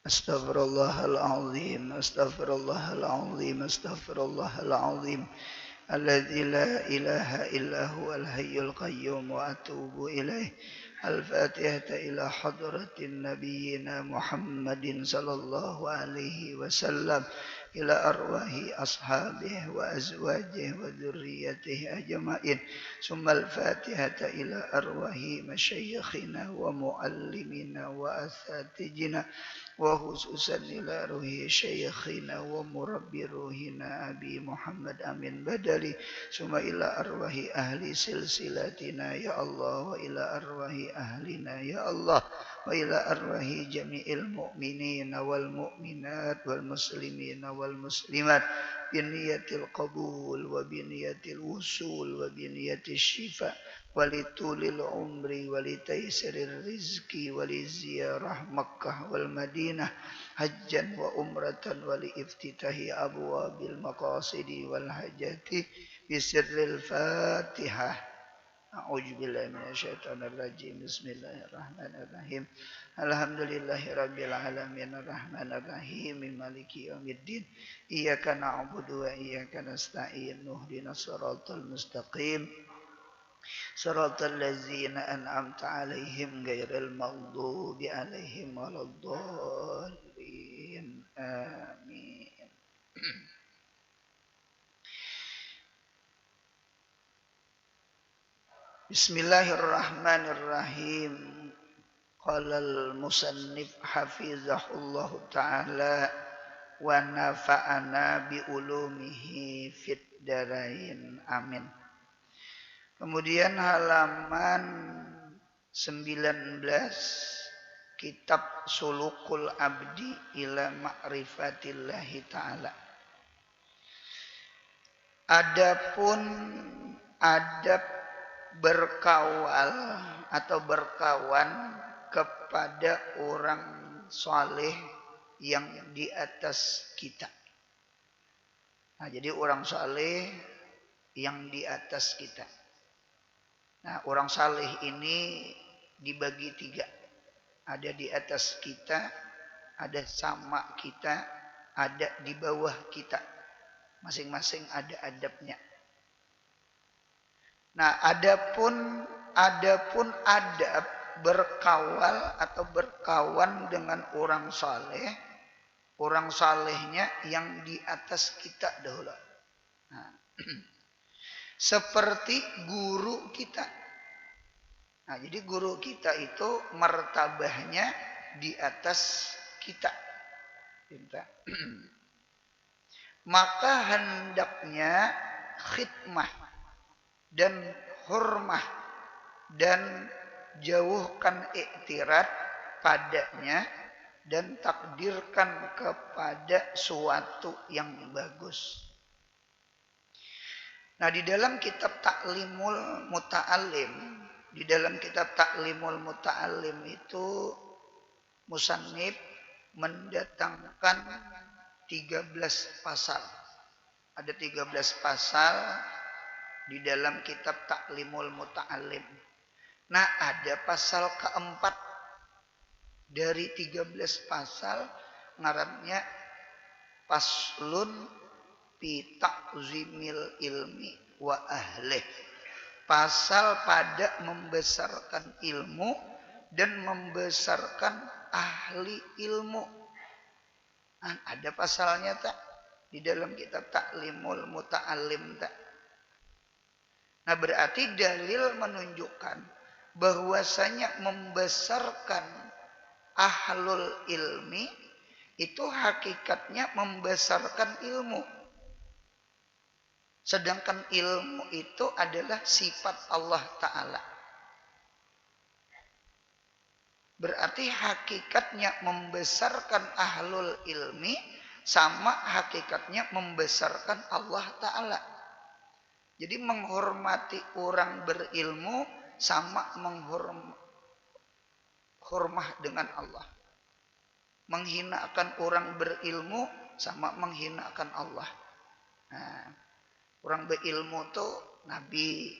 Astaghfirullahaladzim, astaghfirullahaladzim, astaghfirullahaladzim. Alladzi la ilaha illa huwal hayyul qayyum wa atubu ilaih. Al-Fatihata ila hadratin nabiyyina Muhammadin sallallahu alaihi wasallam. Ila arwahi ashabihi wa azwajihi wa dhurriyyatihi ajma'in. Summa al-Fatihata ila arwahi masyayikhina wa muallimina wa asatijina. وخصوصا إلى روح شيخنا ومربي روحنا أبي محمد أمين بدلي ثم إلى أرواح أهل سلسلتنا يا الله وإلى أرواح أهلنا يا الله وإلى أرواح جميع المؤمنين والمؤمنات والمسلمين والمسلمات بنية القبول وبنية الوصول وبنية الشفاء ولطول العمر ولتيسير الرزق ولزيارة مكة والمدينة حجا وعمرة ولافتتاح أبواب المقاصد والحاجات بسر الفاتحة. أعوذ بالله من الشيطان الرجيم. بسم الله الرحمن الرحيم. الحمد لله رب العالمين الرحمن الرحيم مالك يوم الدين إياك نعبد وإياك نستعين اهدنا الصراط المستقيم صراط الذين أنعمت عليهم غير المغضوب عليهم ولا الضالين آمين. Bismillahirrahmanirrahim. Qala al-musannif hafizahullahu ta'ala wa nafa'ana bi ulumihi fid darain amin. Kemudian halaman 19 kitab Sulukul Abdi ila Ma'rifatillahi ta'ala. Adapun adab berkawal atau berkawan kepada orang saleh yang di atas kita. Nah, jadi orang saleh yang di atas kita. Nah, orang saleh ini dibagi tiga. Ada di atas kita, ada sama kita, ada di bawah kita. Masing-masing ada adabnya. Nah, adapun adab berkawal atau berkawan dengan orang salehnya yang di atas kita dahulu. Nah, seperti guru kita. Nah, jadi guru kita itu martabahnya di atas kita. Maka hendaknya khidmah dan hormah dan jauhkan iktirat padanya dan takdirkan kepada suatu yang bagus. Nah, di dalam kitab Ta'limul Muta'allim itu musannif mendatangkan 13 pasal. Ada 13 pasal di dalam kitab Ta'limul Muta'allim. Nah, ada pasal keempat dari 13 pasal ngarannya Faslun fi ta'zimil ilmi wa ahlih. Pasal pada membesarkan ilmu dan membesarkan ahli ilmu. Nah, ada pasalnya tak di dalam kitab Ta'limul Muta'allim tak. Nah, berarti dalil menunjukkan bahwasanya membesarkan ahlul ilmi itu hakikatnya membesarkan ilmu. Sedangkan ilmu itu adalah sifat Allah Ta'ala. Berarti hakikatnya membesarkan ahlul ilmi sama hakikatnya membesarkan Allah Ta'ala. Jadi menghormati orang berilmu sama menghormah dengan Allah. Menghinakan orang berilmu sama menghinakan Allah. Nah, orang berilmu itu nabi,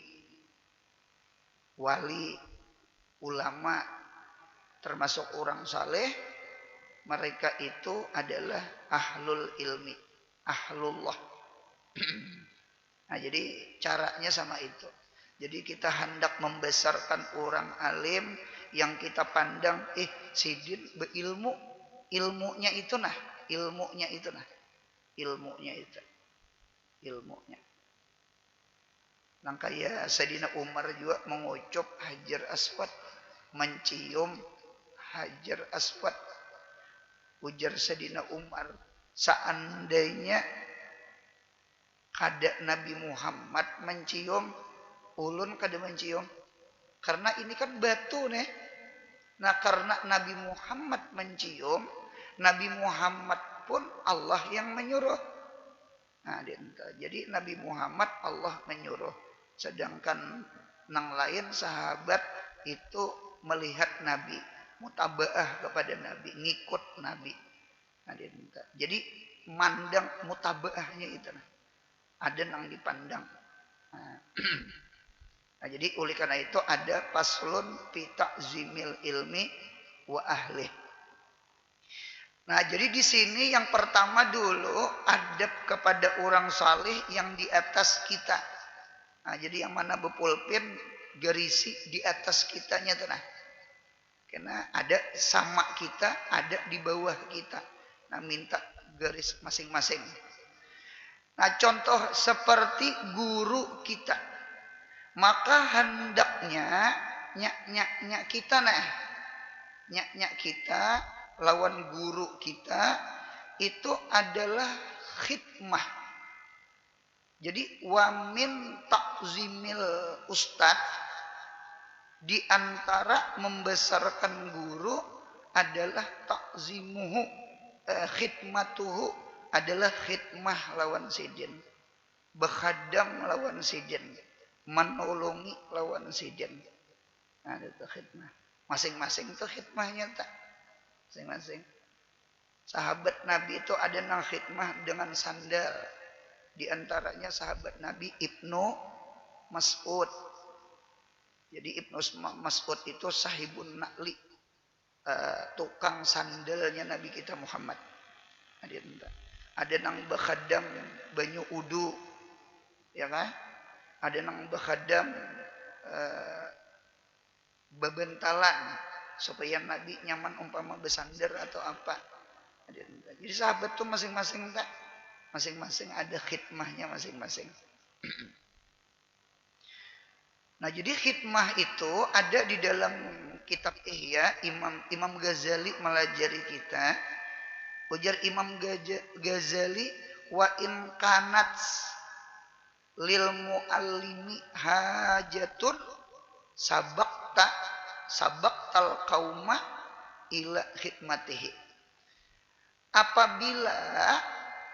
wali, ulama, termasuk orang saleh, mereka itu adalah ahlul ilmi, ahlullah. Nah, jadi caranya sama itu. Jadi kita hendak membesarkan orang alim yang kita pandang, sidin berilmu, ilmunya itu nah, ilmunya itu nah, ilmunya itu, ilmunya. Nah kayak Sayyidina Umar juga mengucup Hajar Aswad, mencium Hajar Aswad. Ujar Sayyidina Umar, seandainya kada Nabi Muhammad mencium, ulun kada mencium. Karena ini kan batu nih. Nah karena Nabi Muhammad mencium, Nabi Muhammad pun Allah yang menyuruh. Nah, jadi Nabi Muhammad Allah menyuruh. Sedangkan nang lain sahabat itu melihat Nabi, mutabaah kepada Nabi, ngikut Nabi. Nah, jadi mandang mutabaahnya itu. Ada nang dipandang. Nah, jadi oleh karena itu ada paslun fi ta'zimil ilmi wa ahlih. Nah, jadi di sini yang pertama dulu adab kepada orang saleh yang di atas kita. Nah, jadi yang mana bepulpen gerisi di atas kitanya tuh nah. Karena ada sama kita, ada di bawah kita. Nah, minta garis masing-masing. Nah, contoh seperti guru kita. Maka hendaknya nyak kita nah. Nyak kita lawan guru kita itu adalah khidmah. Jadi wamin takzimil ustad, di antara membesarkan guru adalah takzimuhu, khidmatuhu adalah khidmah lawan sidin, bekhadam lawan sidin, menolongi lawan sidin. Nah, itu khidmah. Masing-masing itu khidmahnya tak. Masing-masing. Sahabat Nabi itu ada nang khidmah dengan sandal. Di antaranya sahabat Nabi Ibnu Mas'ud. Jadi Ibnu Mas'ud itu sahibun na'li, tukang sandalnya Nabi kita Muhammad. Ada nang bekhadam banyu udu, ya kan? Ada nang bekhadam bebentalan supaya Nabi nyaman umpama bersandar atau apa. Jadi sahabat tuh masing-masing tak, masing-masing ada khidmahnya masing-masing. Nah, jadi khidmah itu ada di dalam kitab Ihya. Imam Ghazali melajari kita. Ujar Imam Ghazali, wa in kanat lil muallimi hajatun sabaqtal qauma ila khidmatihi. Apabila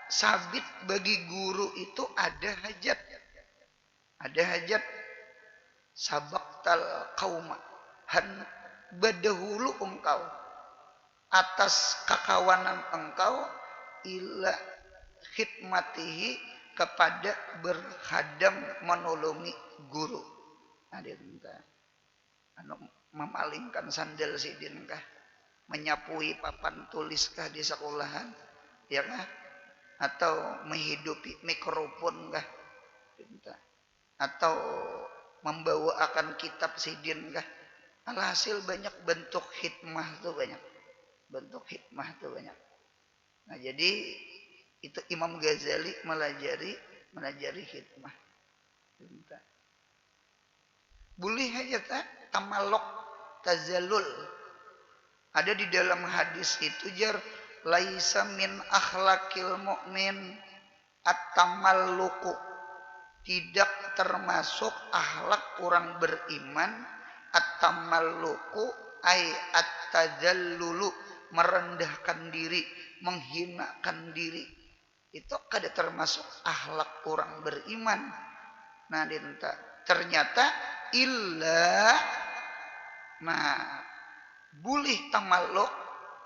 sabit bagi guru itu ada hajat sabaqtal qauma, berdahulu engkau atas kekawanan engkau ila khidmatihi, kepada berkhadam menolongi guru. Ada memalingkan sandal sidin kah, menyapui papan tuliskah di sekolahan, ya kah, atau menghidupi mikrofon kah, atau membawakan kitab sidin kah. Alhasil banyak bentuk khidmah tuh banyak. Bentuk hikmah itu banyak. Nah, jadi itu Imam Ghazali melajari hikmah. Boleh aja tak tamaluk tazallul. Ada di dalam hadis itu jar laisa min akhlaqil mu'min at-tamalluku. Tidak termasuk akhlak orang beriman at-tamalluku ay at-tazallulu, merendahkan diri, menghinakan diri. Itu kada termasuk akhlak orang beriman. Nah, ternyata illa, nah, boleh tamalluk,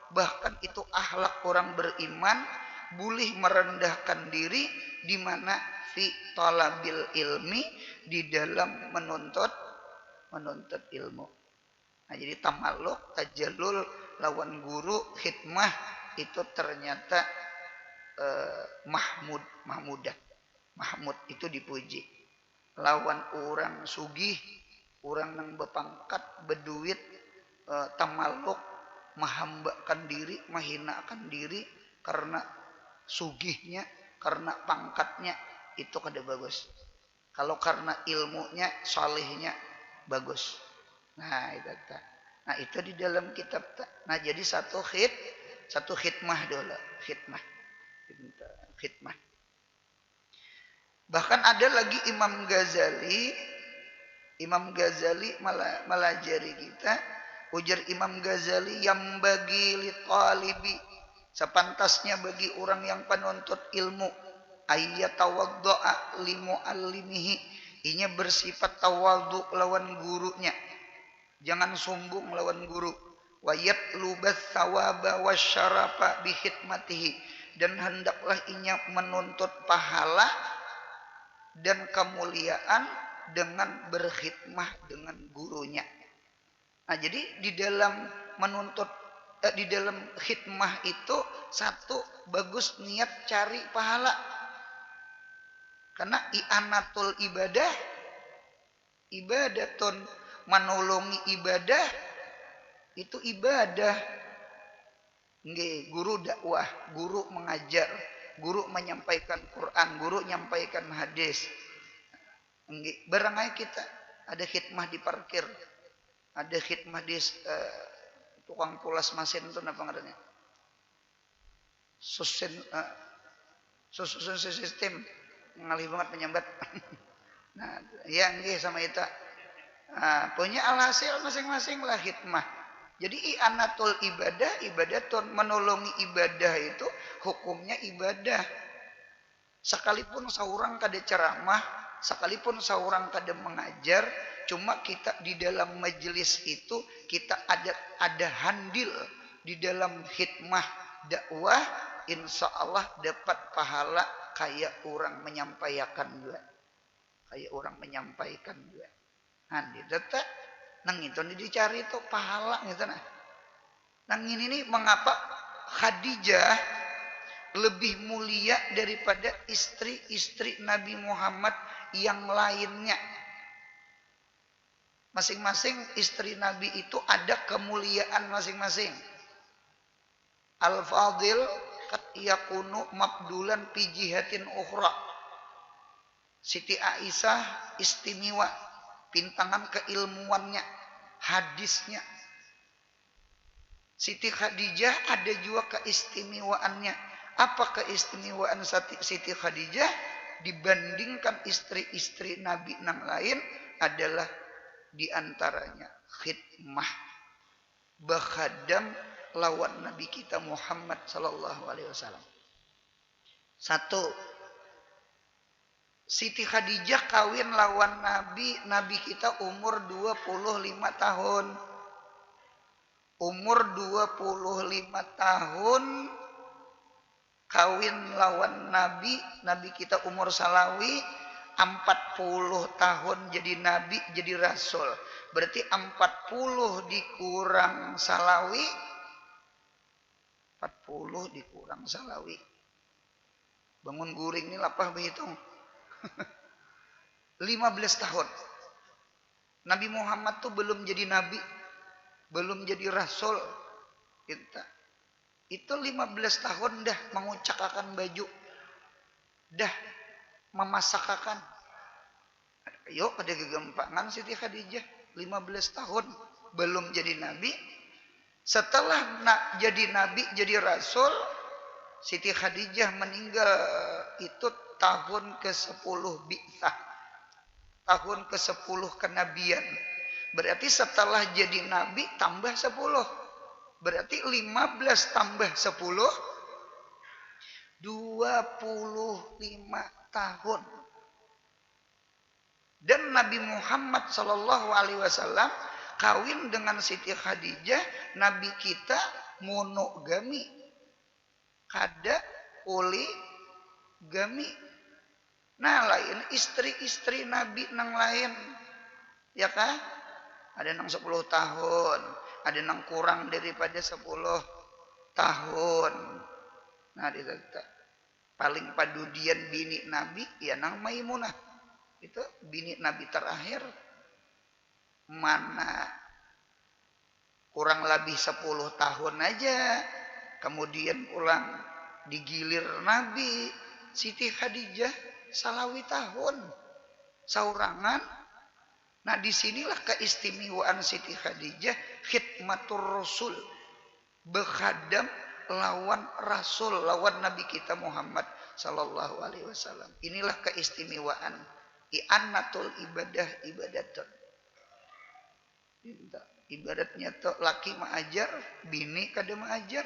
bahkan itu akhlak orang beriman, boleh merendahkan diri di mana fi talabil ilmi, di dalam menuntut ilmu. Nah, jadi tamalluk, tajallul lawan guru, khidmah itu ternyata Mahmudah. Mahmud itu dipuji. Lawan orang sugih, orang yang berpangkat, berduit, tamaluk, menghambakan diri, menghinakan diri karena sugihnya, karena pangkatnya, itu kada bagus. Kalau karena ilmunya, salihnya, bagus. Nah itu tak. Nah itu di dalam kitab tak. Nah jadi satu khidmah dulu, khidmah. Bahkan ada lagi Imam Ghazali melajari kita. Ujar Imam Ghazali, yang bagi li talibi, sepantasnya bagi orang yang penuntut ilmu, ayyatawaddo'a li muallimihi, inya bersifat tawadhu lawan gurunya, jangan sombong lawan guru. Wa yatlubas thawaba wasyarafa bi khidmatihi, dan hendaklah inya menuntut pahala dan kemuliaan dengan berkhidmah dengan gurunya. Nah, jadi di dalam menuntut di dalam khidmah itu satu, bagus niat cari pahala. Karena i'anatul ibadatun, menolongi ibadah itu ibadah. Nggih, guru dakwah, guru mengajar, guru menyampaikan Quran, guru menyampaikan hadis. Nggih, barangkali kita ada khidmah di parkir, ada khidmah di tukang pulas mesin itu apa ngarannya? Susun sistem ngalih banget penyambat. Nah, ya nggih sama itu. Nah, punya alhasil masing-masing lah khidmah. Jadi i'anatul ibadatun, menolongi ibadah itu hukumnya ibadah. Sekalipun seorang kada ceramah, sekalipun seorang kada mengajar, cuma kita di dalam majelis itu kita ada handil di dalam khidmah dakwah, insya Allah dapat pahala kayak orang menyampaikan juga. Nah, data nang itu dicari itu pahala gitu nah. Nang ini mengapa Khadijah lebih mulia daripada istri-istri Nabi Muhammad yang lainnya. Masing-masing istri Nabi itu ada kemuliaan masing-masing. Al-Fadil kat yakunu mabdulan fi jihatin ukhra. Siti Aisyah istimewa, pintangan keilmuannya, hadisnya. Siti Khadijah ada juga keistimewaannya. Apa keistimewaan Siti Khadijah dibandingkan istri-istri Nabi yang lain adalah diantaranya khidmah, bakhadam lawan Nabi kita Muhammad sallallahu alaihi wasallam. Satu, Siti Khadijah kawin lawan Nabi kita umur 25 tahun. Umur 25 tahun kawin lawan Nabi kita umur salawi 40 tahun jadi Nabi, jadi Rasul. Berarti 40 dikurang salawi, 40 dikurang salawi. Bangun guring ini lapah berhitung. 15 tahun. Nabi Muhammad tuh belum jadi Nabi, belum jadi Rasul. Itu 15 tahun dah mengucakakan baju, dah memasakakan. Yuk ada kegempangan Siti Khadijah 15 tahun belum jadi Nabi. Setelah jadi Nabi, jadi Rasul, Siti Khadijah meninggal itu tahun ke-10 bi'tsah. Tahun ke-10 kenabian. Berarti setelah jadi Nabi tambah 10. Berarti 15 tambah 10 25 tahun. Dan Nabi Muhammad sallallahu alaihi wasallam kawin dengan Siti Khadijah, Nabi kita monogami. Kada poligami. Nah, lain istri-istri Nabi nang lain. Ya kan? Ada nang 10 tahun, ada nang kurang daripada 10. tahun. Nah, paling padudian bini Nabi ya nang Maimunah. Itu bini Nabi terakhir. Mana kurang lebih 10 tahun aja. Kemudian ulang digilir Nabi Siti Khadijah salawi tahun saurangan. Nah, disinilah keistimewaan Siti Khadijah khidmatur Rasul, bekhadam lawan Rasul, lawan Nabi kita Muhammad sallallahu alaihi wasallam. Inilah keistimewaan i'anatul ibadah ibadatun. Ibadatnya tuh laki mengajar, bini kada mengajar,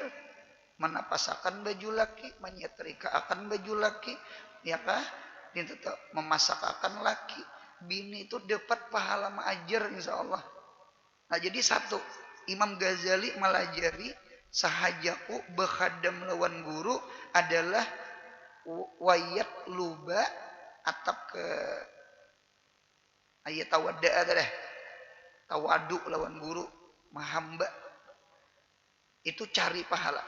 menapasakan baju laki, menyetrika akan baju laki, ya kah? Itu memasak akan laki, bini itu dapat pahala mengajar insyaallah. Nah, jadi satu, Imam Ghazali melajari sahajaku bekhadam lawan guru adalah wayat luba atap ke ayat tawadda ada tawadu lawan guru mahamba itu cari pahala.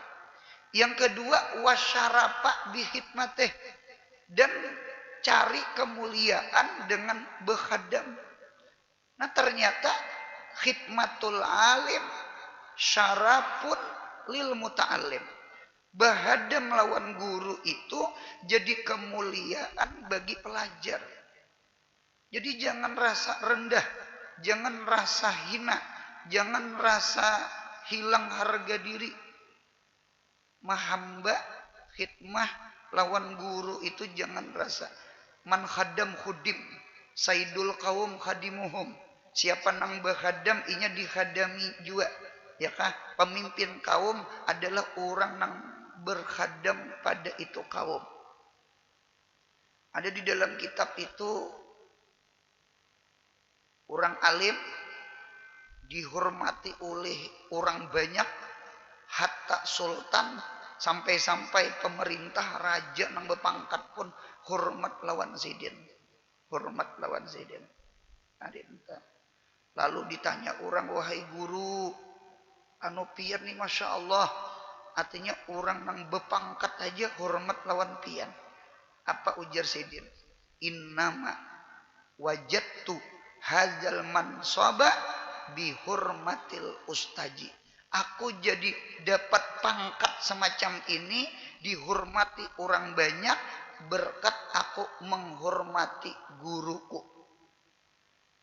Yang kedua wasyarafa bihikmatih, dan cari kemuliaan dengan bekhadam. Nah, ternyata khidmatul alim syarafun lil muta'allim. Bahadam lawan guru itu jadi kemuliaan bagi pelajar. Jadi jangan rasa rendah, jangan rasa hina, jangan rasa hilang harga diri. Mahamba khidmah lawan guru itu jangan rasa. Man khadam khudim, saidul kaum khadimuhum. Siapa nang berkhadam inya dikhadami juga. Ya kah? Pemimpin kaum adalah orang nang berkhadam pada itu kaum. Ada di dalam kitab itu orang alim dihormati oleh orang banyak, hatta sultan sampai-sampai pemerintah raja nang berpangkat pun hormat lawan sidin. Hormat lawan sidin. Lalu ditanya orang, wahai guru, anu pian nih masya Allah, artinya orang nang berpangkat aja hormat lawan pian. Apa ujar sidin? Innama wajadtu hadzal mansaba bihurmatil ustaji. Aku jadi dapat pangkat semacam ini dihormati orang banyak berkat aku menghormati guruku.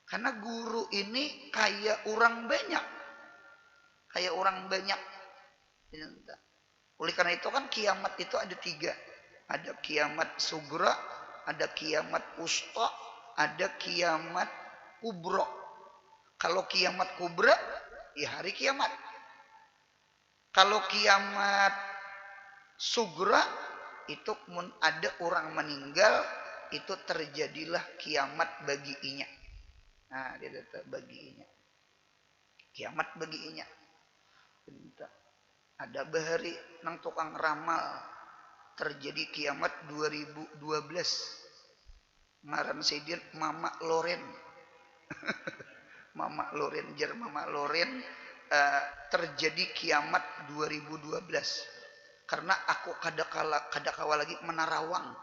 Karena guru ini kayak orang banyak. Kayak orang banyak. Oleh karena itu kan kiamat itu ada 3. Ada kiamat sugra, ada kiamat usta, ada kiamat kubro. Kalau kiamat kubra, ya hari kiamat. Kalau kiamat sugra, itu ada orang meninggal, itu terjadilah kiamat bagi inya. Nah, dia kata bagi inya. Kiamat bagi inya. Ada bahari nang tukang ramal, terjadi kiamat 2012. Ngaran sidin Mama Loren. Mama Loren, jar Mama Loren, terjadi kiamat 2012. Karena aku kadakawa lagi menarawang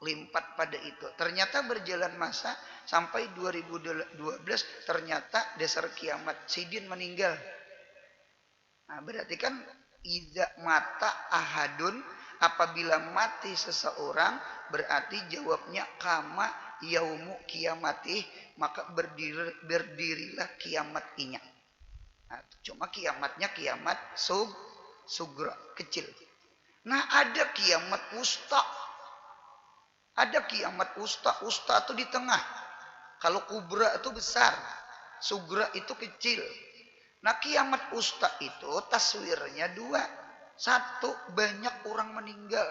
limpat pada itu. Ternyata berjalan masa sampai 2012 ternyata dasar kiamat sidin meninggal. Nah, berarti kan iza mata ahadun, apabila mati seseorang berarti jawabnya kama yaumu kiamati, maka berdirilah kiamat inya. Nah, cuma kiamatnya kiamat sugra kecil. Nah, ada kiamat usta. Ada kiamat usta. Usta itu di tengah. Kalau kubra itu besar, sugra itu kecil. Nah, kiamat usta itu taswirnya 2. 1, banyak orang meninggal.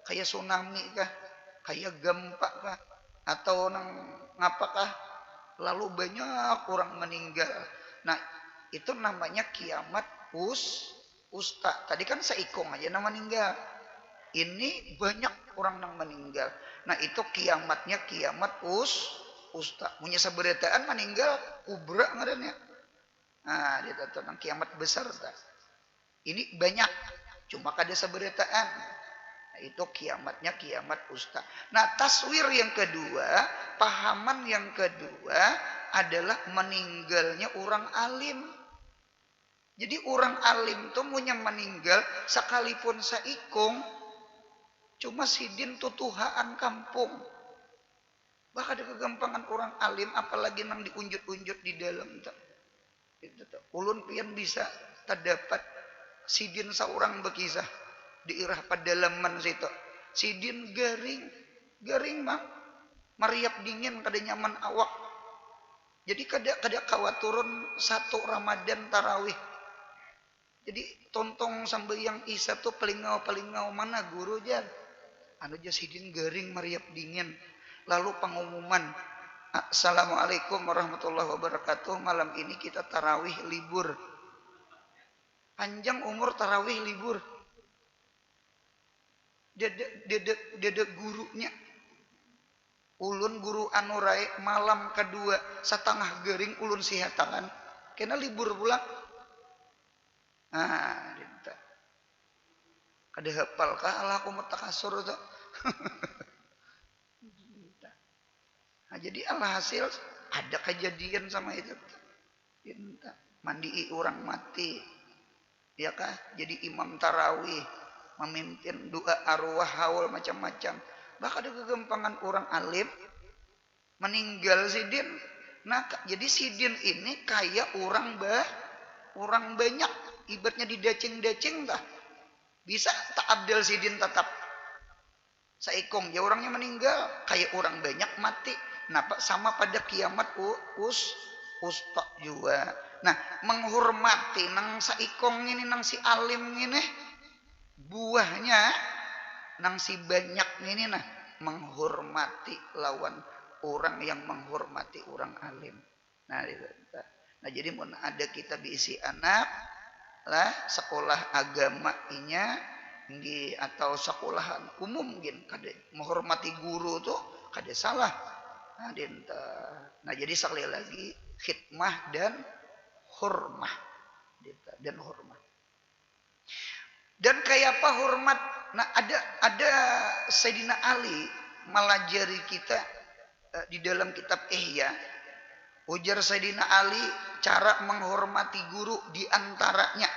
Kayak tsunami kah? Kayak gempa kah? Atau ngapakah? Lalu banyak orang meninggal. Nah, itu namanya kiamat usta. Tadi kan seikung aja nama meninggal. Ini banyak orang yang meninggal. Nah, itu kiamatnya kiamat usta. Punya seberitaan meninggal kubra ngarannya. Nah, dia tentang kiamat besar. Ini banyak. Cuma kada saberataan. Nah, itu kiamatnya kiamat ustaz. Nah, taswir yang kedua, pahaman yang kedua adalah meninggalnya orang alim. Jadi orang alim tuh punya meninggal sekalipun saikung, cuma sidin tutuhaan kampung. Bahkan ada kegampangan orang alim, apalagi nang diunjut-unjut di dalam tuh. Itu tuh. Ulun pian bisa terdapat sidin seorang berkisah di irah pedalaman situ. Sidin garing mah, mariap dingin kada nyaman awak. Jadi kada kawat turun satu Ramadan tarawih. Jadi tontong sambayang Isya tuh pelingau mana guru jan. Anu jasidin garing mariap dingin. Lalu pengumuman, Assalamualaikum warahmatullahi wabarakatuh. Malam ini kita tarawih libur. Panjang umur tarawih libur. Dede gurunya. Ulun guru anurai malam kedua setengah garing ulun sihatakan. Kena libur pula. Nah, dinta. Kada hafal kah Allah aku mutakasur tuh. Nah, jadi alhasil ada kejadian sama itu. Dinta. Mandii orang mati. Ya kah? Jadi imam tarawih, memimpin doa arwah haul macam-macam. Bahkan ada kegampangan orang alim meninggal sidin. Nah, jadi sidin ini kayak orang banyak. Ibaratnya didacing-dacing dah. Bisa tak abdal sidin tetap. Saikong ya orangnya meninggal kayak orang banyak mati. Nah, sama pada kiamat ustaz juga. Nah, menghormati nang saikong ini nang si alim ini buahnya nang si banyak ini nah menghormati lawan orang yang menghormati orang alim. Nah, jadi mun ada kita diisi anak lah sekolah agama inya di atau sekolahan umum gin kada menghormati guru tuh kada salah. Nah, jadi sekali lagi khidmah dan hormah dan hormat. Dan kayak apa hormat? Nah, ada Sayyidina Ali melajari kita di dalam kitab Ihya. Ujar Sayyidina Ali cara menghormati guru di antaranya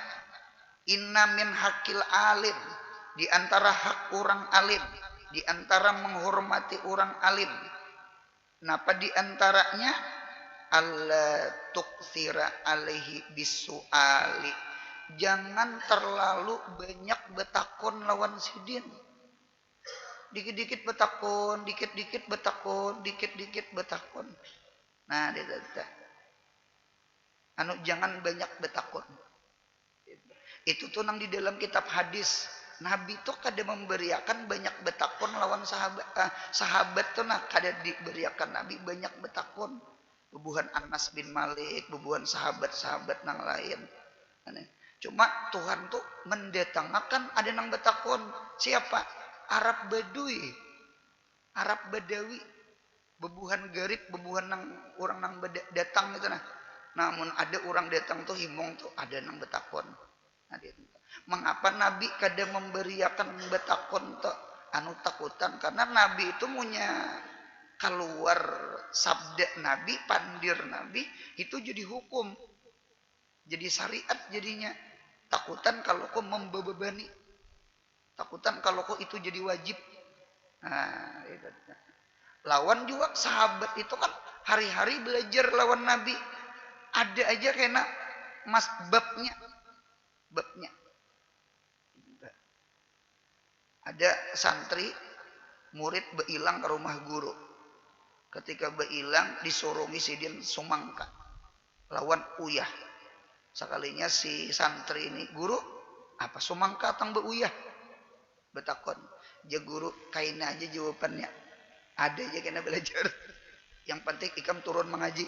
inna min hakil alim, di antara hak orang alim, di antara menghormati orang alim. Napa di antaranya alla tuktsira alaihi bisuali. Jangan terlalu banyak betakon lawan sidin. Dikit-dikit betakon, dikit-dikit betakon, dikit-dikit betakon. Nah, jangan banyak betakon. Itu tuh nang di dalam kitab hadis. Nabi tuh kada memberiakan banyak betakon lawan sahabat tuh nah kada diberiakan Nabi banyak betakon. Bubuhan Anas bin Malik, bubuhan sahabat-sahabat nang lain. Cuma Tuhan tuh mendatangkan ada nang betakon. Siapa? Arab Badui. Arab Badawi. Bebuhan garib, bebuhan nang orang nang datang itu nah. Namun ada orang datang tuh himong tuh ada nang betakon. Nah, mengapa Nabi kada memberiakan betakon tuh anu takutan karena Nabi itu punya keluar sabda Nabi, pandir Nabi itu jadi hukum. Jadi syariat jadinya. Takutan kalau kau membebani. Takutan kalau kau itu jadi wajib. Nah, itu. Lawan juga sahabat itu kan hari-hari belajar lawan Nabi. Ada aja kena mas babnya. Ada santri murid beilang ke rumah guru. Ketika beilang disorongi sidin sumangka. Lawan uyah. Sekalinya si santri ini guru apa sumangka tang beuyah. Betakon. Ja guru kaina aja jawabannya. Ada aja kena belajar. Yang penting ikam turun mengaji.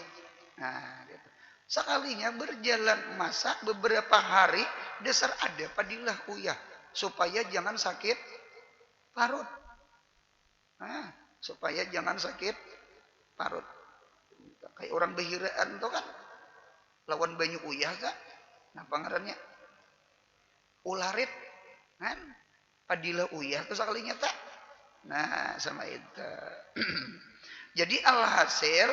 Nah, gitu. Sekalinya berjalan masa beberapa hari dasar ada padilah uyah supaya jangan sakit parut. Nah, supaya jangan sakit parut. Kayak orang behiraan tuh kan lawan banyu uyah kan. Nah, pangarannya ularit. kan padilah uyah tuh sakalinya tak. Nah sama itu. Jadi alhasil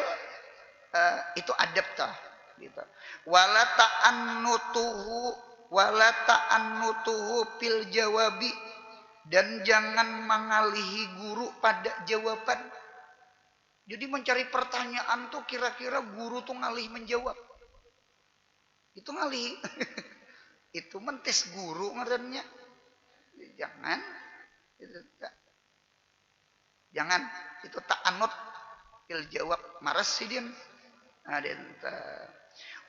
itu adab tah gitu. Wala ta'annutuhu fil jawabi, dan jangan mengalihi guru pada jawaban. Jadi mencari pertanyaan tuh kira-kira guru tuh ngalih menjawab. Itu ngalih. Itu mentis guru ngarannya. Jangan. Jangan. Itu ta'annut fil jawab. Maras sih dia. Nah,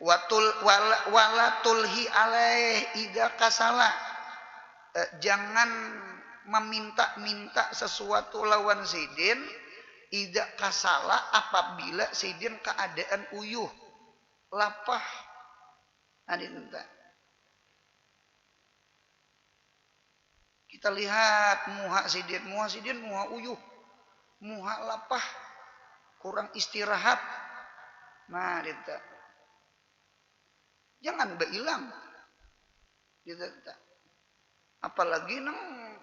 wala tulhi alaih ida kasala. Jangan meminta-minta sesuatu lawan sidin ida kasala apabila sidin keadaan uyuh lapah. Adinta. Kita lihat muha sidin muha uyuh, muha lapah, kurang istirahat. Nah, dinta. Jangan beilang. Dinta. Apalagi nang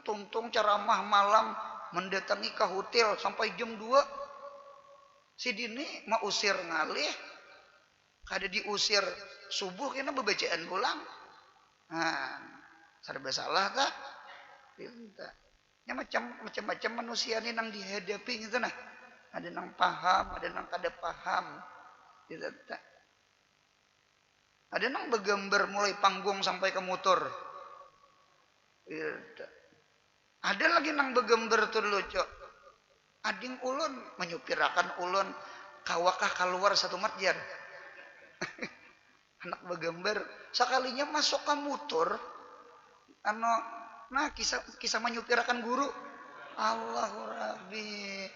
tungtung ceramah malam mendatangi ke hotel sampai jam 2. Sidin ini mau usir ngalih, kada diusir subuh kena bebacaan pulang. Nah, serba salah tak? Ya macam-macam manusia ini nang dihadapi gitu nah. Ada nang paham, ada nang kada paham. Gitu tak. Ada nang begambar mulai panggung sampai ke motor. Gitu. Ada lagi nang begambar tuh lucu. Ading ulun menyupirakan ulun kawakah keluar satu marjar. Anak begambar sekalinya masuk ke motor nah kisah menyupirakan guru Allahu Rabbi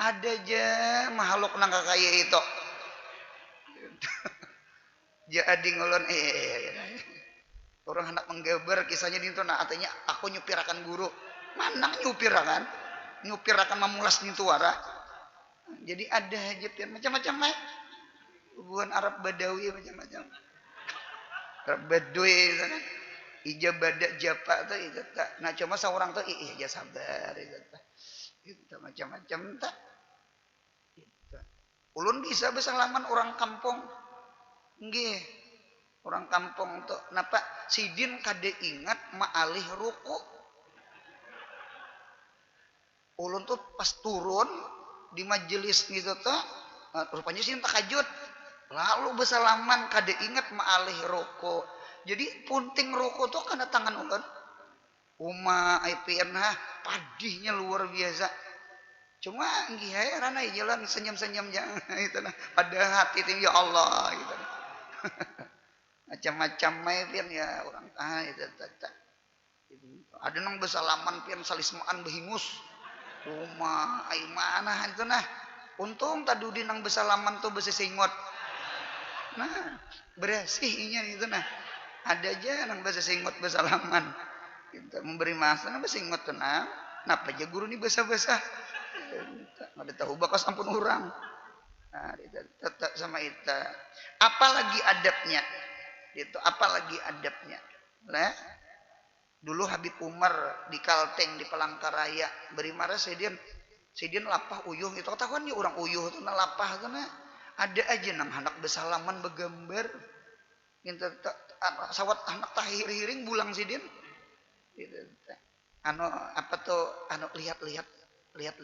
ada aja makhluk nang kaya itu jadi ngulon orang anak menggambar kisahnya itu nah artinya aku nyupirakan guru mana nyupirakan memulas nih tuara jadi ada aja macam-macam hubungan Arab Badawi macam-macam Arab Badui itu kan ijabadah japa tuh itu tak nah cuma seorang tuh aja sabar itu macam-macam tak itu ulun bisa bersalaman orang kampung nggih orang kampung tuh napa sidin kade ingat maalih ruku ulun tuh pas turun di majelis gitu tuh rupanya sih takajud lalu bersalaman kade ingat maalih ruku. Jadi punting rokok tuh karena tangan ulun. Uma IPN padihnya luar biasa. Cuma nggih rana jalan senyum-senyum jangan itu nah. Pada hati itu ya Allah gitu. Macam-macam pian ya orang itu ada nang besalaman pian salismaan behingus. Uma ai mana itu nah. Untung tadi nang besalaman tuh besesingot. Nah, bersihnya itu nah. Ada aja nang bahasa singot bersalaman kita memberi masa nang bahasa singot tenang napa aja guru ini bahasa-bahasa ada tahu bakas ampun orang nah tetap sama itu apalagi adabnya itu apalagi adabnya lah dulu Habib Umar di Kalteng di Palangkaraya beri marah sidin lapah uyuh itu ketahuan ya orang uyuh itu na lapah itu nah ada aja nang anak bersalaman begambar minta sawat anak tahir-hiring bulang sidin gitu. Apa tuh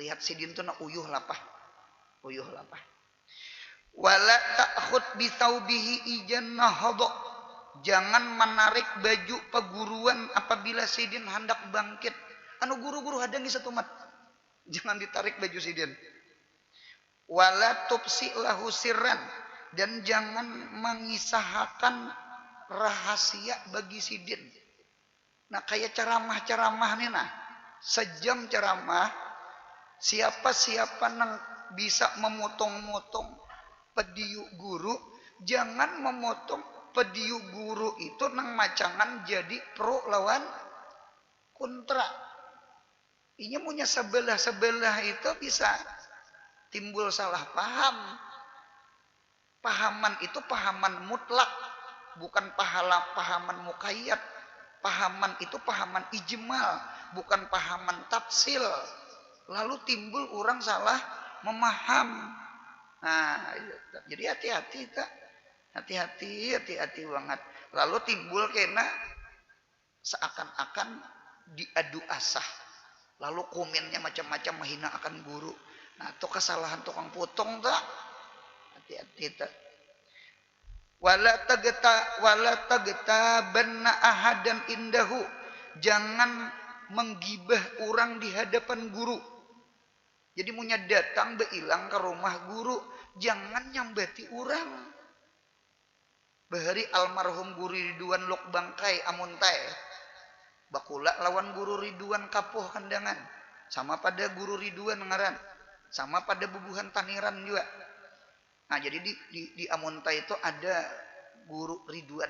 lihat sidin tuh nak uyuh lapah wala ta'khud bi thawbihi ijan nahadha jangan menarik baju peguruan apabila sidin hendak bangkit guru-guru hadang di satu mat jangan ditarik baju sidin wala tubsi lahu sirran dan jangan mengisahkan rahasia bagi sidin. Nah kayak ceramah nih nah. Sejam ceramah siapa nang bisa memotong-motong pediu guru, jangan memotong pediu guru itu nang macangan jadi pro lawan kontra. Ini punya sebelah itu bisa timbul salah paham. Pahaman itu pahaman mutlak, bukan pahaman muqayyad. pahaman itu pahaman ijmal, bukan pahaman tafsil. Lalu timbul orang salah memaham. Nah, jadi hati-hati tak, hati-hati banget. Lalu timbul kena seakan-akan diadu asah. Lalu komennya macam-macam menghina akan guru. Nah, itu kesalahan tukang potong tak. Hati-hati tak. Wala tagta banna ahadan indahu. Jangan menggibah orang di hadapan guru. Jadi munya datang beilang ke rumah guru, jangan nyambati orang. Bahari almarhum guru Ridwan lok bangkai amun tae. Bakula lawan guru Ridwan kapuh kandangan. Sama pada guru Ridwan ngaran. Sama pada bubuhan taniran juga. Nah, jadi di Amunta itu ada guru Ridwan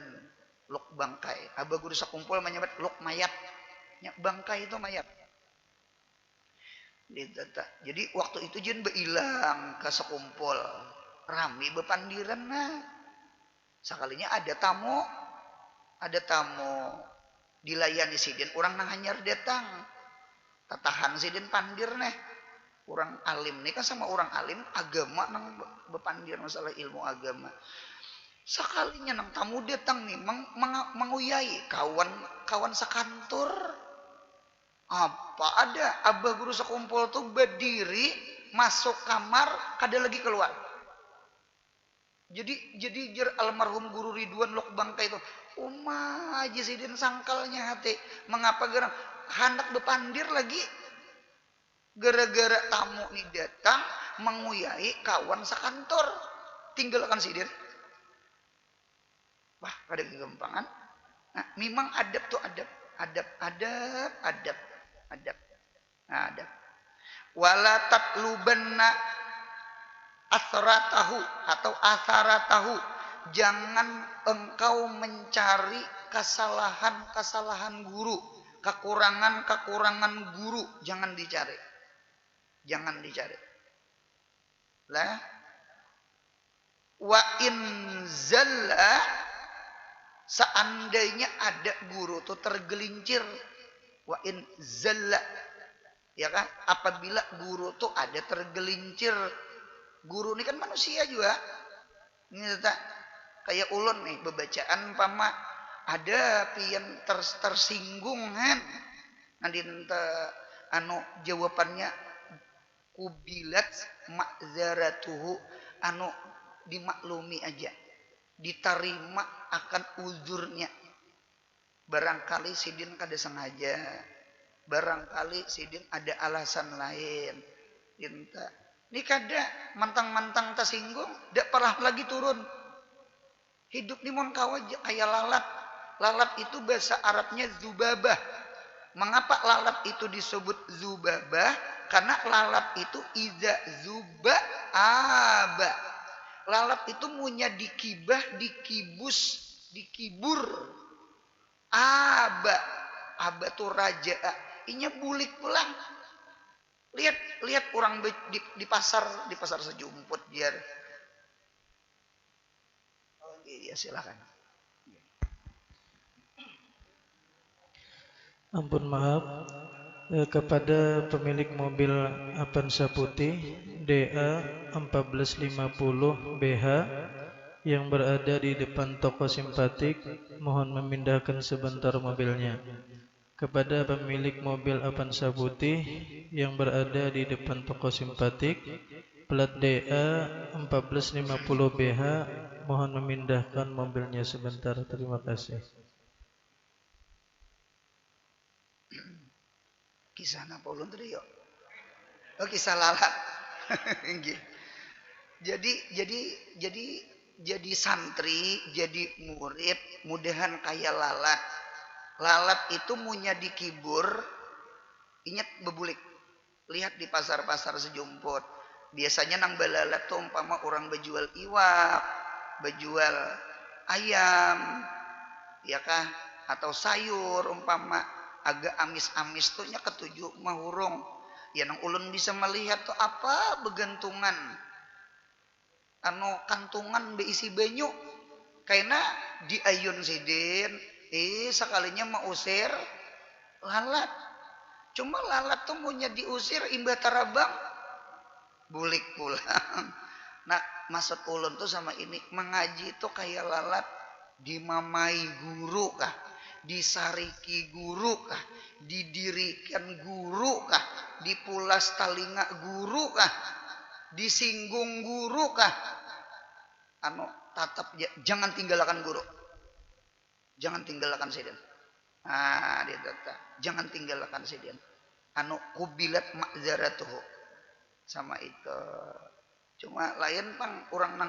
lok bangkai. Aba guru sakumpul menyebut lok mayat. Bangkai itu mayat. Jadi waktu itu jin beilang ke sekumpul. Rami bepandiran nah. Sekalinya ada tamu dilayani sidin, orang nang hanyar datang. Tatahan sidin pandir neh. Orang alim nih kan sama orang alim agama nang bepandir masalah ilmu agama. Sekalinya nang tamu datang nih menguyai kawan sekantor. Apa ada abah guru sekumpul tuh berdiri masuk kamar kada lagi keluar. Jadi jer almarhum guru Ridwan lok bangkai itu aja sidin sangkalnya hati mengapa gerang hendak bepandir lagi gara-gara tamu nih datang menguyai kawan sekantor tinggalkan sidin. Wah, kada kegampangan. Nah, memang adab tuh adab. Nah, adab. Wala tatlubanna asratahu atau asaratahu. Jangan engkau mencari kesalahan-kesalahan guru, kekurangan-kekurangan guru, jangan dicari. Jangan dicari. Lah wa in zalla, seandainya ada guru tuh tergelincir, wa in zalla, ya kan, apabila guru tuh ada tergelincir. Guru ini kan manusia juga ini tak kayak ulun nih bebacaan pama ada pian tersinggung kan nanti anu jawabannya kubilat ma'zaratuhu, anu dimaklumi aja, diterima akan uzurnya. Barangkali sidin kada sengaja, barangkali sidin ada alasan lain. Dinta ini kada mantang-mantang tersinggung, dak pernah lagi turun. Hidup ni mon kawa kayak lalat. Lalat itu bahasa Arabnya zubabah. Mengapa lalat itu disebut zubabah? Karena lalat itu iza zuba aba. Lalat itu punya dikibah, dikibus, dikibur. Aba tuh raja. Inya bulik pulang. Lihat orang di pasar sejumput biar. Oh iya, silakan. Ampun maaf kepada pemilik mobil Avanza putih DA 1450 BH yang berada di depan toko simpatik, mohon memindahkan sebentar mobilnya. Kepada pemilik mobil Avanza putih yang berada di depan toko simpatik, plat DA 1450 BH, mohon memindahkan mobilnya sebentar. Terima kasih. Kisah napa ulun tadi yo? Oh, kisah lalat. jadi santri, jadi murid, mudahan kayak lalat. Lalat itu munya dikibur, ingat bebulik. Lihat di pasar-pasar sejumput. Biasanya nang balalat tuh umpama orang bejual iwak, bejual ayam, ya kah? Atau sayur umpama agak amis-amis tuh nya ketujuh mahurung. Ya nang ulun bisa melihat tuh apa begantungan. Anu kantungan beisi banyu. Karena di ayun sidin Sekalinya mau usir lalat. Cuma lalat tuh maunya diusir imbah tarabang bulik pulang. Nah, maksud ulun tuh sama ini, mengaji itu kayak lalat, dimamai guru kah, disariki guru kah, didirikan guru kah, dipulas talinga guru kah, disinggung guru kah, tatap jangan tinggalkan guru, jangan tinggalkan sidin. Dia tetap jangan tinggalkan sidin. Kubilat ma'zaratuhu sama itu. Cuma lain pang orang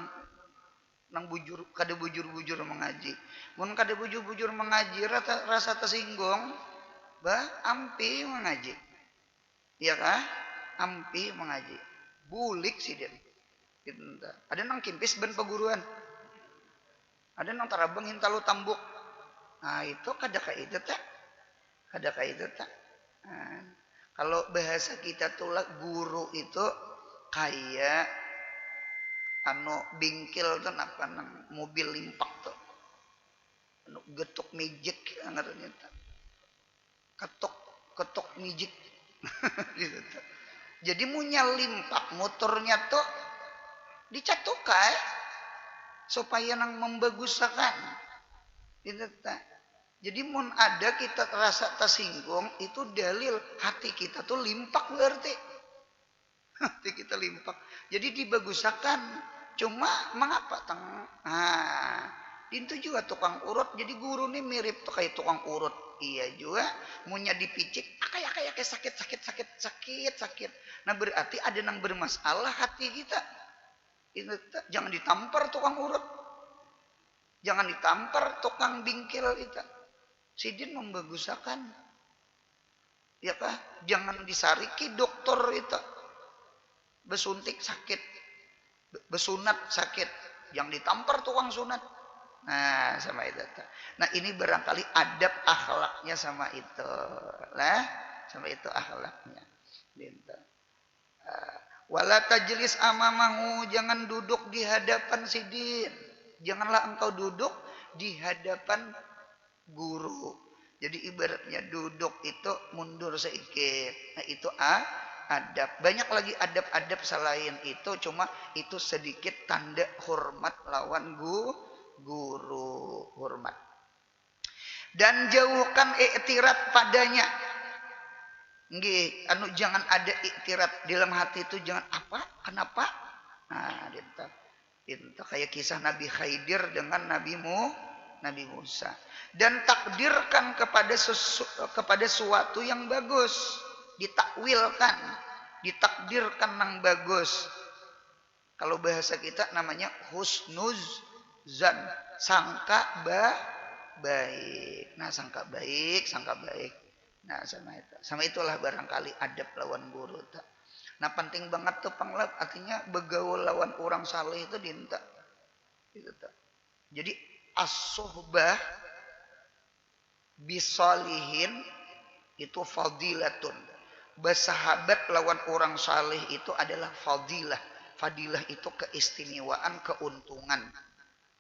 nang bujur kada bujur-bujur mengaji. Mun kada bujur-bujur mengaji rasa tersinggung, ampi mengaji. Iya kah? Ampi mengaji. Bulik sidin. Ada nang kimpis ben peguruan. Ada nang tarabang hintalu tambuk. Nah, itu kada kaitu tak? Kada kaitu tak? Nah, kalau bahasa kita tuh guru itu kayak bingkil tuh apa nang mobil limpak tuh. Getuk mijik ngarannya tuh. Ketok mijik. Gitu tuh. Jadi munya limpak motornya tuh dicatukai supaya nang membaguskan. Gitu tuh. Jadi mun ada kita rasa tersinggung itu dalil hati kita tuh limpak berarti. Hati kita limpak. Jadi dibaguskan. Cuma mengapa itu juga tukang urut. Jadi guru nih mirip tuh kayak tukang urut. Iya juga. Munya dipicik. Kayak sakit. Nah berarti ada yang bermasalah hati kita. Itu, jangan ditampar tukang urut. Jangan ditampar tukang bingkil itu. Sidin membaguskan. Ya kah? Jangan disariki dokter itu. Besuntik sakit. Besunat sakit. Yang ditampar tukang sunat. Nah, sama itu. Nah, ini barangkali adab akhlaknya sama itu. Lah, sama itu akhlaknya. Wala tajlis amamahu, jangan duduk di hadapan sidin. Janganlah engkau duduk di hadapan guru. Jadi ibaratnya duduk itu mundur sedikit. Nah, itu adab. Banyak lagi adab-adab selain itu, cuma itu sedikit tanda hormat lawan guru, hormat. Dan jauhkan iktirat padanya. Nggih, jangan ada iktirat dalam hati itu, jangan apa? Kenapa? Nah, itu kayak kisah Nabi Khidir dengan Nabi Musa. Dan takdirkan kepada suatu yang bagus, ditakwilkan, ditakdirkan yang bagus. Kalau bahasa kita namanya husnuzan, sangka baik. Nah, sangka baik. Nah, sama itulah barangkali adab lawan guru. Nah, penting banget tuh panglab, artinya begaul lawan orang saleh itu dinta. Gitu. Jadi as-suhbah bisalihin itu fadilatun. Bersahabat lawan orang saleh itu adalah fadilah. Fadilah itu keistimewaan, keuntungan.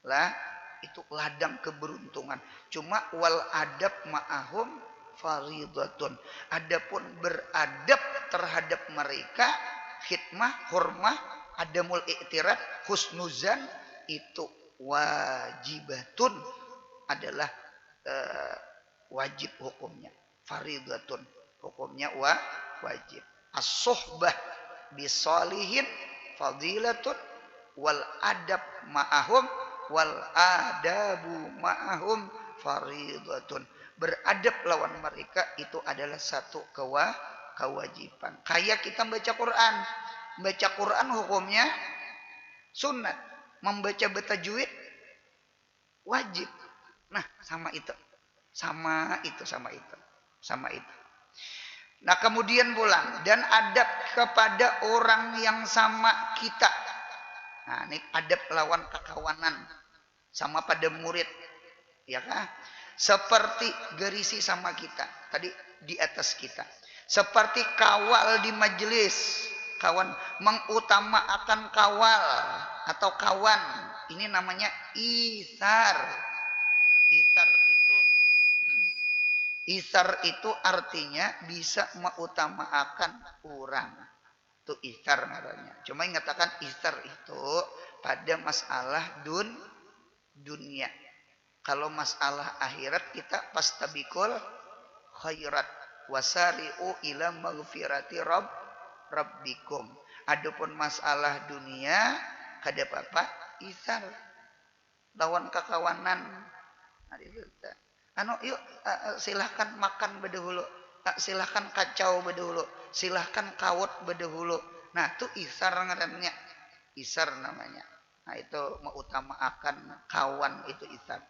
Lah, itu ladang keberuntungan. Cuma wal adab ma'ahum faridatun. Adapun beradab terhadap mereka, khidmah, hormah, adamul iktirat, husnuzan itu wajibatun, adalah wajib hukumnya. Faridatun hukumnya wajib. As-suhbah bisalihin fadilatun wal adab ma'ahum wal adabu ma'ahum faridatun. Beradab lawan mereka itu adalah satu kewajiban. Kayak kita baca Quran. Baca Quran hukumnya sunat. Membaca tajwid wajib. Nah, sama itu. Sama itu. Nah, kemudian pula dan adab kepada orang yang sama kita. Nah, ini adab lawan kekawanan sama pada murid. Ya kan? Seperti gerisi sama kita. Tadi di atas kita. Seperti kawal di majelis. Kawan mengutamakan kawal atau kawan. Ini namanya isar. Isar itu Isar itu artinya bisa mengutamakan orang. Itu isar namanya. Cuma mengatakan isar itu pada masalah dunia. Kalau masalah akhirat kita pastabikul khairat wasari'u ila maghfirati rabbikum. Adapun masalah dunia kada apa isar lawan kekawanan. Yuk silahkan makan bedahulu, silahkan kacau bedahulu, silahkan kawat bedahulu. Nah itu isar ngarannya, isar namanya. Nah itu mengutamakan kawan itu isar.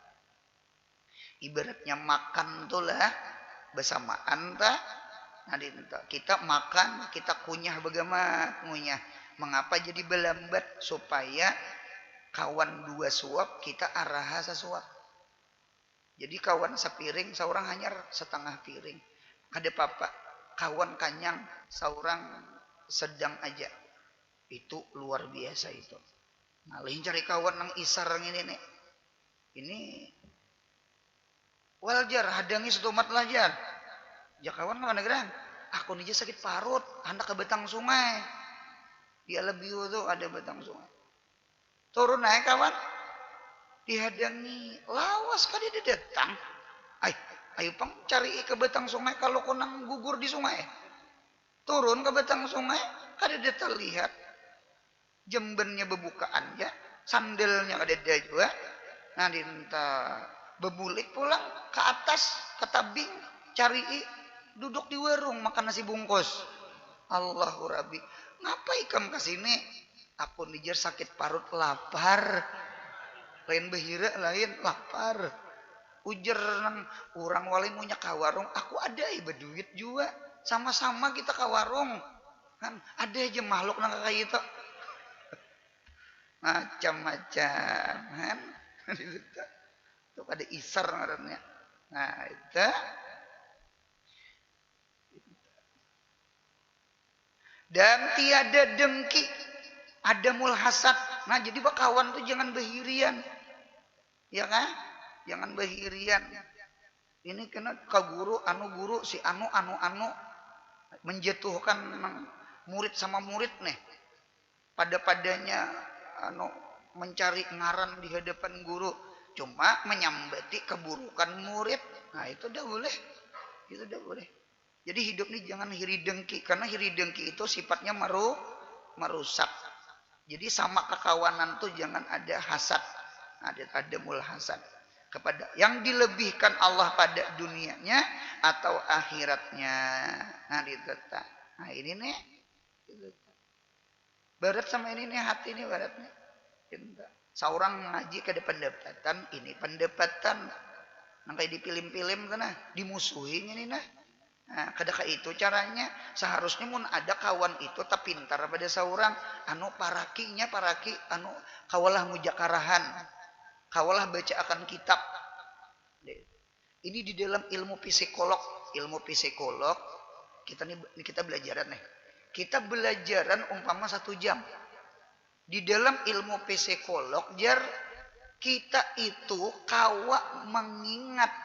Ibaratnya makan tuh lah bersamaan tak. Nah kita makan, kita kunyah bagaimana ngunyah. Mengapa jadi belambat supaya kawan 2 suap kita arah sesuap. Jadi kawan sepiring, seorang hanya setengah piring. Ada apa-apa, kawan kanyang, seorang sedang aja. Itu luar biasa itu. Nah, lain cari kawan yang isar ini nih. Ini waljar, hadangi setumat lajar. Ya kawan mana gerang? Aku nih sakit parut, hendak ke betang sungai. Dia lebih tuh ada betang sungai. Turun naik kawan. Dihadangi lawas kali dia datang. Ayo pang cari ke betang sungai kalau kau nang gugur di sungai. Turun ke betang sungai, ada dia terlihat jembennya bebukaan ya, sandalnya ada dia juga. Nah dinta bebulik pulang ke atas ke tabing cari duduk di warung makan nasi bungkus. Allahu Rabbi, ngapa ikam kesini? Aku nijer sakit parut lapar. Lain bahira lain lapar. Ujar nang orang wali punya ka warung, aku ada berduit juga. Sama-sama kita ke warung. Kan ada aja makhluk nang kayak itu. Macam-macam kan. Itu ada isar ngarannya. Nah, itu dan tiada dengki, ada mulhasad. Nah, jadi kawan tuh jangan behirian. Ya kan? Jangan behirian. Ini kena ke guru si anu menjatuhkan murid sama murid nih. Pada-padanya mencari ngaran di hadapan guru, cuma menyambati keburukan murid. Nah, itu udah boleh. Itu udah boleh. Jadi hidup ini jangan hiri dengki, karena hiri dengki itu sifatnya merusak. Jadi sama kekawanan tuh jangan ada hasad. Ada mulhasad kepada yang dilebihkan Allah pada dunianya atau akhiratnya. Nah ini nih barat sama ini nih hati nih baratnya. Seorang ngaji ke pendapatan, ini pendapatan nang kayak di film-film sana dimusuhin ini nah. Nah, kadang itu caranya seharusnya mun ada kawan itu tak pintar pada seorang paraki kawalah mujakarahan, kawalah baca akan kitab. Ini di dalam ilmu psikolog kita belajaran nih. Kita belajaran umpama 1 jam. Di dalam ilmu psikolog jar kita itu kawa mengingat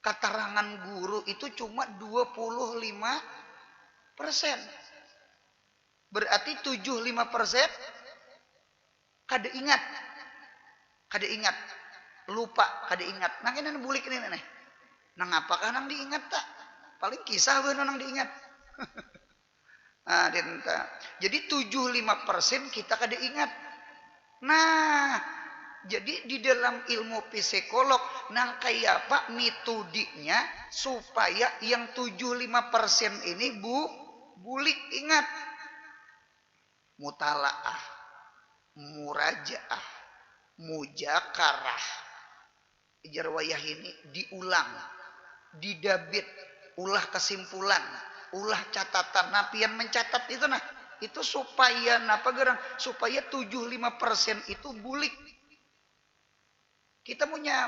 keterangan guru itu cuma 25%. Berarti 75% kada ingat. Lupa, kada ingat. Nang ini bulik ini nih. Nang apakah nang diingat tak? Paling kisah bener nang diingat. Nah, jadi 75% kita kada ingat. Nah, jadi di dalam ilmu psikolog nang kayak apa metodenya supaya yang 75% ini bulik ingat. Mutalaah, murajaah, mujakarah. Jarwayah ini diulang, didabit, ulah kesimpulan, ulah catatan. Nah, pian mencatat itu nah, itu supaya supaya 75% itu bulik. Kita punya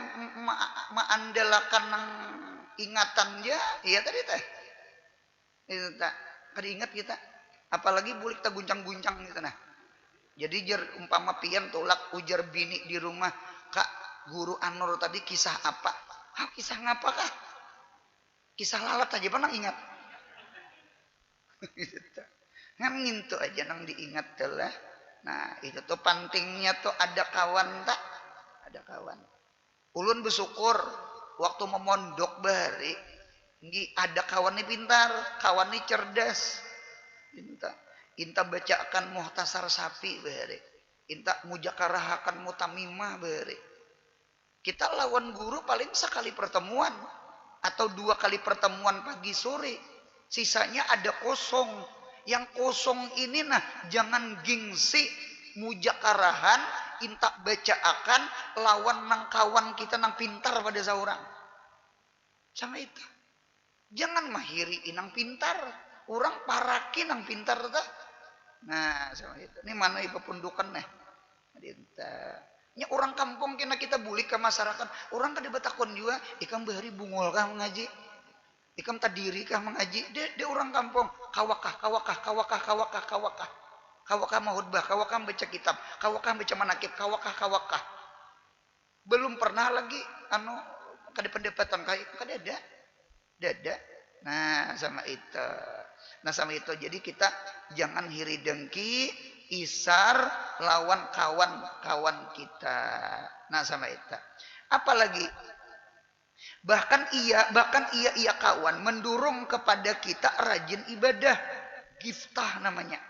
mengandalkan ingatan ya tadi teh. Itu tak kada ingat kita. Apalagi bulik tak guncang-guncang gitu nah. Jadi jar umpama pian tolak ujar bini di rumah, Kak, guru Anur tadi kisah apa? Kisah ngapakah? Kisah lalat aja pernah ingat. Ngan ngintu aja nang diingat telah. Nah, itu tuh pentingnya tuh ada kawan tak? Ada kawan. Ulun bersyukur waktu memondok bari, ada kawan nih pintar, kawan nih cerdas. Inta bacakan muhtasar sapi bari. Inta mujakarahakan mutamimah bari. Kita lawan guru paling sekali pertemuan atau 2 kali pertemuan pagi sore. Sisanya ada kosong. Yang kosong ini nah jangan gengsi mujakarahan inta bacaakan lawan nang kawan kita nang pintar pada seorang. Sama itu. Jangan mahiri inang pintar. Orang paraki nang pintar ta. Nah, sama itu. Ini mana ibu pundukan nih. Nya orang kampung kena kita bulik ke masyarakat. Orang kada batakon juga, ikam bahari bungul kah mengaji? Ikam tadiri kah mengaji? Dia orang kampung, kawakah. Kawakah mahutbah, kawakah baca kitab, kawakah baca manakib, kawakah. Belum pernah lagi kada pendapatan kayak kada ada. Nah, sama itu. Jadi kita jangan hiri dengki isar lawan kawan-kawan kita. Nah, sama itu. Apalagi bahkan ia kawan mendorong kepada kita rajin ibadah. Giftah namanya.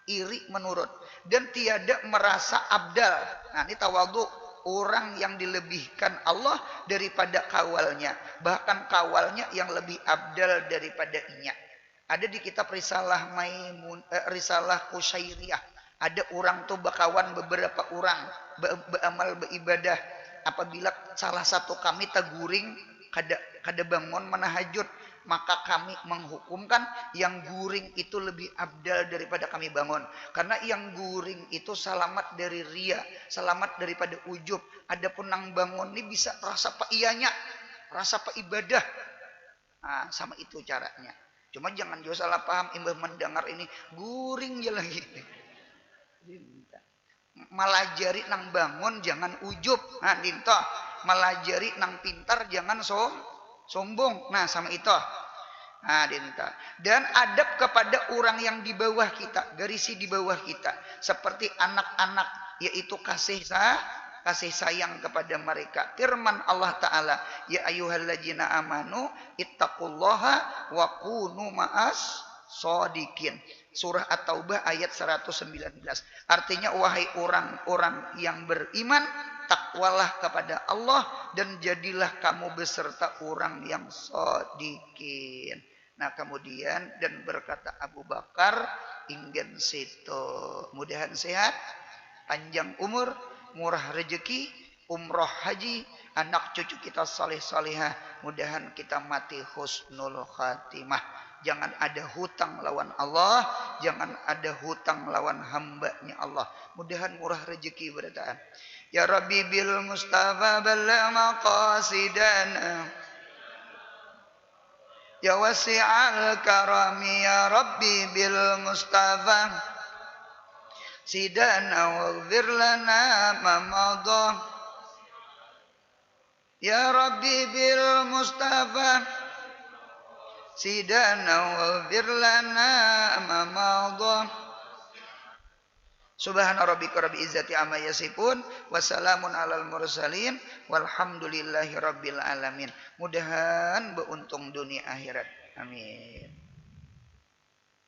Iri menurut dan tiada merasa abdal. Nah, ini tawadhu, orang yang dilebihkan Allah daripada kawalnya, bahkan kawalnya yang lebih abdal daripada inya. Ada di kitab Risalah Qusyairiyah. Ada orang tuh bakawan beberapa orang beramal beribadah. Apabila salah satu kami teguring kada bangun menahajud, maka kami menghukumkan yang guring itu lebih abdal daripada kami bangun. Karena yang guring itu selamat dari ria, selamat daripada ujub. Adapun nang bangun ini bisa rasa ianya, rasa ibadah. Nah, sama itu caranya. Cuma jangan jauh salah paham imbah mendengar ini guring je lagi. Malajari nang bangun jangan ujub. Nah, dinto malajari nang pintar jangan sombong. Nah, sama itu. Nah, dinta. Dan adab kepada orang yang di bawah kita, garisi di bawah kita, seperti anak-anak, yaitu kasih sayang kepada mereka. Firman Allah Ta'ala, ya ayyuhalladzina amanu ittaqullaha wa kunu ma'as shodiqin. Surah At-Taubah ayat 119. Artinya, wahai orang-orang yang beriman, takwalah kepada Allah dan jadilah kamu beserta orang yang shodiqin. Nah, kemudian dan berkata Abu Bakar, ingin situ mudahan sehat, panjang umur, murah rezeki, umroh haji, anak cucu kita saleh-salehah, mudahan kita mati husnul khatimah. Jangan ada hutang lawan Allah, jangan ada hutang lawan hambanya Allah. Mudahan murah rezeki berataan. Ya Rabbi bil Mustafa balla maqasidana, ya wasi'al karami ya Rabbi bil Mustafa sidana waghfir lana ma madha. Ya Rabbi bil Mustafa sidana waghfir lana ma madha. Subhana rabbika rabbil izzati amma yasifun wa salamun alal mursalin walhamdulillahi rabbil alamin. Mudahan beuntung dunia akhirat. Amin.